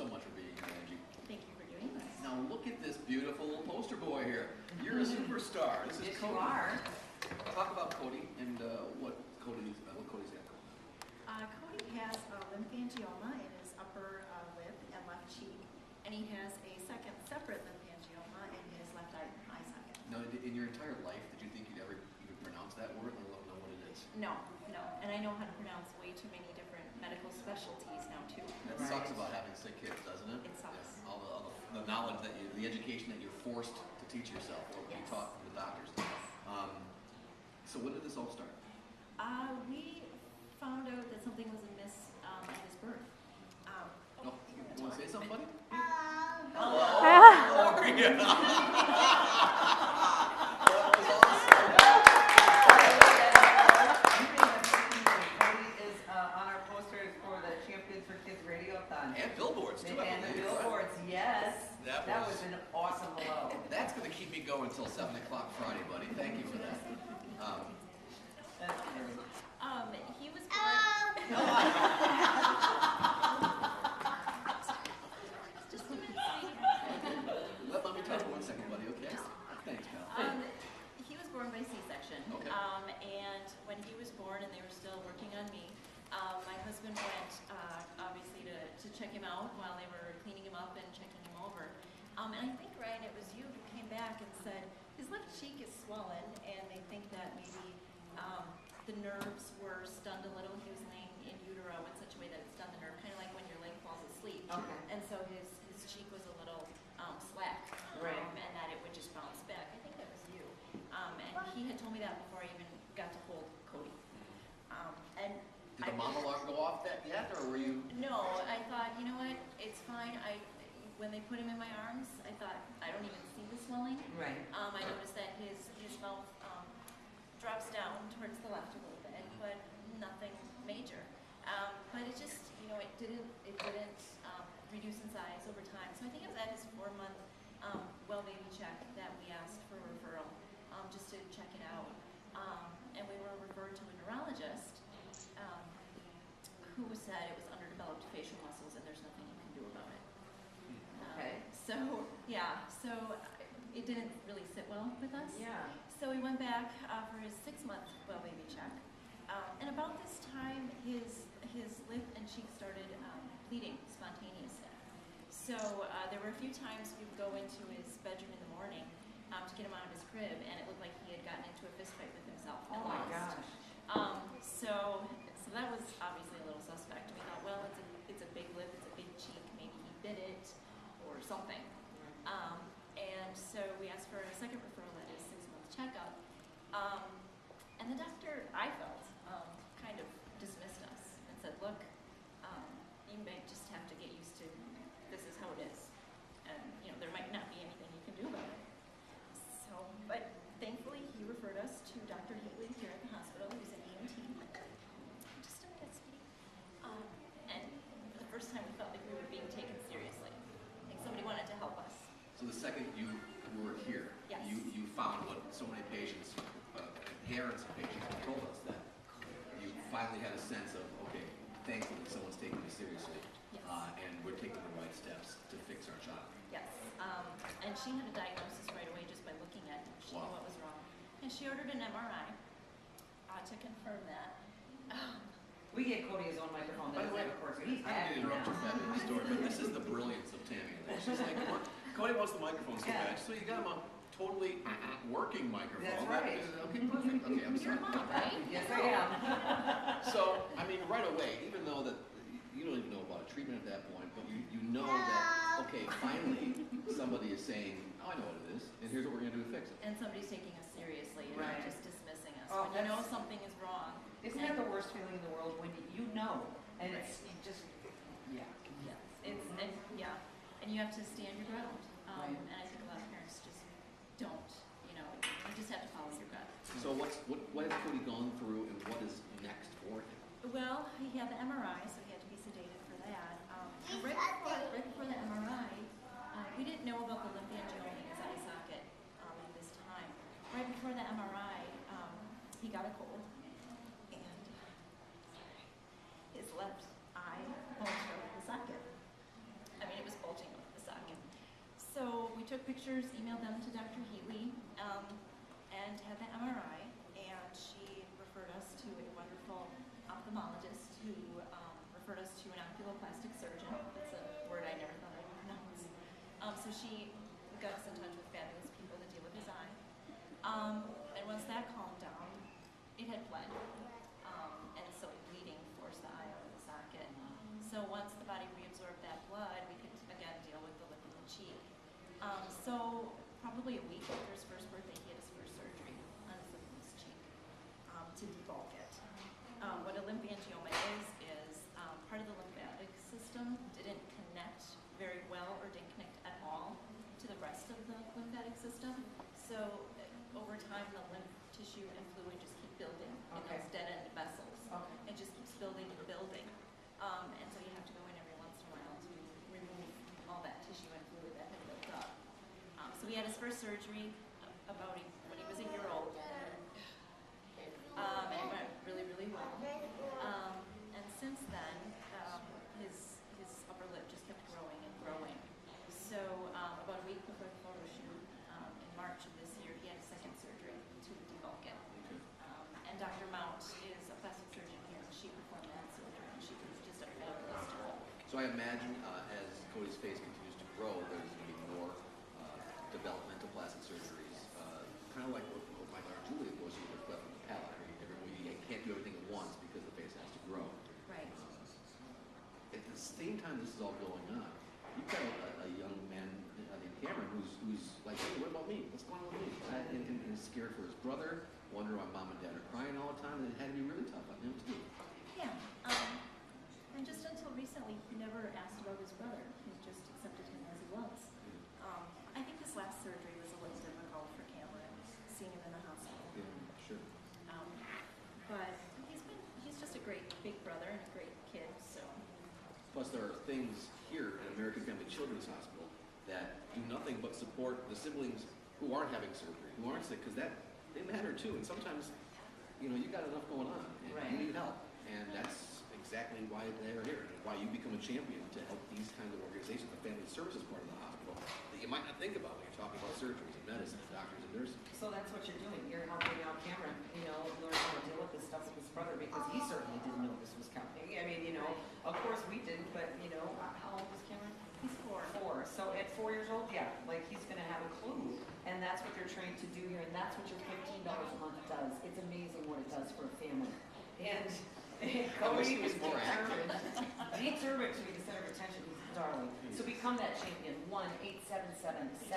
so much for being here, Angie. Thank you for doing this. Now look at this beautiful little poster boy here. You're a superstar. This is Yes, Cody. you are. Talk about Cody and what Cody's got going on. Cody has a lymphangioma in his upper lip and left cheek, and he has a second separate lymphangioma in his left eye socket. Now, in your entire life, did you think you'd ever even pronounce that word, let alone know what it is? No, and I know how to pronounce way too many different medical specialties now too. That sucks about having sick kids, doesn't it? It sucks. Yeah. All the knowledge that the education that you're forced to teach yourself, or be taught from the doctors. So when did this all start? We found out that something was amiss at his birth. You want to say something, buddy? Hello. How are you? That was awesome. Cody is on our posters for the Champions for Kids Radiothon. And billboards, too. And the billboards, yes. That was an awesome hello. That's going to keep me going until 7 o'clock Friday, buddy. Thank you for that. That's great. He was born. Just a minute. Let me talk for 1 second, buddy, okay? Thanks, pal. He was born by C-section. Okay. And when he was born and they were still working on me, my husband went, obviously, to check him out while they were cleaning him up and checking him over. And I think, Ryan, it was you who came back and said, his left cheek is swollen, and they think that maybe the nerves were stunned a little. He was laying in utero in such a way that it stunned the nerve, kind of like when your leg falls asleep. Okay. And so his cheek was a little slack, Right. and that it would just bounce back. I think that was you. And he had told me that before I even got to hold Cody. And Did the mom alarm go off yet, or were you? No, I thought, you know what, it's fine. When they put him in my arms, I thought, I don't even see the swelling. Right. I noticed that his mouth drops down towards the left a little bit, but nothing major. But it just, it didn't reduce in size over time. So I think it was at his 4-month well baby check that we asked for referral, just to check it out. And we were referred to a neurologist who said it was underdeveloped facial muscles and there's nothing you can do about it. Okay. So it didn't really sit well with us. Yeah. So we went back for his 6-month well baby check. And about this time, his lip and cheek started bleeding spontaneously. So there were a few times we would go into his bedroom in the morning to get him out of his crib, and it looked like he had gotten into a fist fight with himself. Oh my gosh. So that was obviously a little suspect. We thought, well, it's a big lip, it's a big cheek, maybe he bit it or something. And so we asked for a second referral at his 6-month checkup. And the doctor, I felt, kind of dismissed us and said, look, you may just have to get used to this is how it is. And, there might not be anything you can do about it. So, but thankfully he referred us to Dr. Heatley here at the hospital. He was an EMT. Just a minute, sweetie. And for the first time we felt like we were being taken seriously. Like somebody wanted to help us. So the second you were here, Yes. you found what so many patients, parents of patients have told us, that you finally had a sense of, okay, thankfully someone's taking me seriously, Yes. And we're taking the right steps to fix our child. Yes, and she had a diagnosis right away just by looking at him. She knew what was wrong. And she ordered an MRI to confirm that. We gave Cody his own microphone. By the way, of course, he's I happy didn't interrupt your now. fabulous story, but this is the brilliance of Tammy. She's like, come on, Cody wants the microphone so bad, so you got him a totally working microphone. That's right. Okay, perfect. Okay, I'm You're sorry. mom, right? Yes, I am. So, I mean, right away, even though that you don't even know about a treatment at that point, but you know that, okay, finally somebody is saying, oh, I know what it is, and here's what we're going to do to fix it. And somebody's taking us seriously and Right. not just dismissing us. Oh, when you know that's- something is wrong. Isn't that the worst feeling in the world when you know, and it's just, yeah. And you have to stand your ground. Right. And I think a lot of parents just don't. You just have to follow your gut. So what has Cody gone through, and what is next for him? Well, he had the MRI, so he had to be sedated for that. Right before the MRI, we didn't know about the lymphangioma in his eye socket at this time. Right before the MRI, he got a cold, and his left eye bulged out of the socket. I mean, took pictures, emailed them to Dr. Heatley, and had the MRI, and she referred us to a wonderful ophthalmologist who referred us to an oculoplastic surgeon. That's a word I never thought I would pronounce. So she got us in touch with fabulous people to deal with his eye. And once that calmed down, it had bled. And so bleeding forced the eye out of the socket. So once the body reabsorbed that blood, we could again deal with the lip and the cheek. So probably a week after his first birthday, he had his first surgery on his lip and his cheek to debulk it. What a lymphangioma is part of the lymphatic system didn't connect very well or didn't connect at all to the rest of the lymphatic system. So over time, the lymph tissue and fluid just keep building in those dead-end vessels. It just keeps building and building. And so you have to go in every once in a while to remove all that tissue and fluid that had built up. So he had his first surgery when he was a year old. And it went really, really well. And since then, his upper lip just kept growing and growing. So about a week before the photo shoot in March of this year, he had a second surgery to debulk it. And Dr. Mount is a plastic surgeon here, and she performed that surgery, and she was just a fabulous job. So I imagine as Cody's face continues to grow, there's going to be more developmental plastic surgeries, kind of like what my daughter Julia goes through with cleft in the palate. You can't do everything at once because the face has to grow. Right. At the same time this is all going on, you've got a young man named Cameron who's like, hey, what about me? What's going on with me? And is scared for his brother, wondering why mom and dad are crying all the time, and it had to be really tough on him too. Yeah. And just until recently, he never asked about his brother. He just accepted him as he was. I think this last surgery was a little difficult for Cameron, seeing him in the hospital. Yeah, sure. But he's just a great big brother and a great kid, so. Plus there are things here at American Family Children's Hospital that do nothing but support the siblings who aren't having surgery, who aren't sick, because they matter too. And sometimes, you got enough going on and you need help. And that's exactly why they're here, and why you become a champion to help these kinds of organizations, the family services part of the hospital, that you might not think about when you're talking about surgeries and medicine, and doctors and nurses. So that's what you're doing. You're helping out Cameron, learn how to deal with this stuff with his brother, because he certainly didn't know this was coming. I mean, of course we didn't, but how old was Cameron? He's 4. 4. So at 4 years old, yeah, like he's gonna have a clue. And that's what they're trained to do here, and that's what your $15 a month does. It's amazing what it does for a family. And Cody is determined to be the center of attention. He's darling. So become that champion. 1-877-666-6666.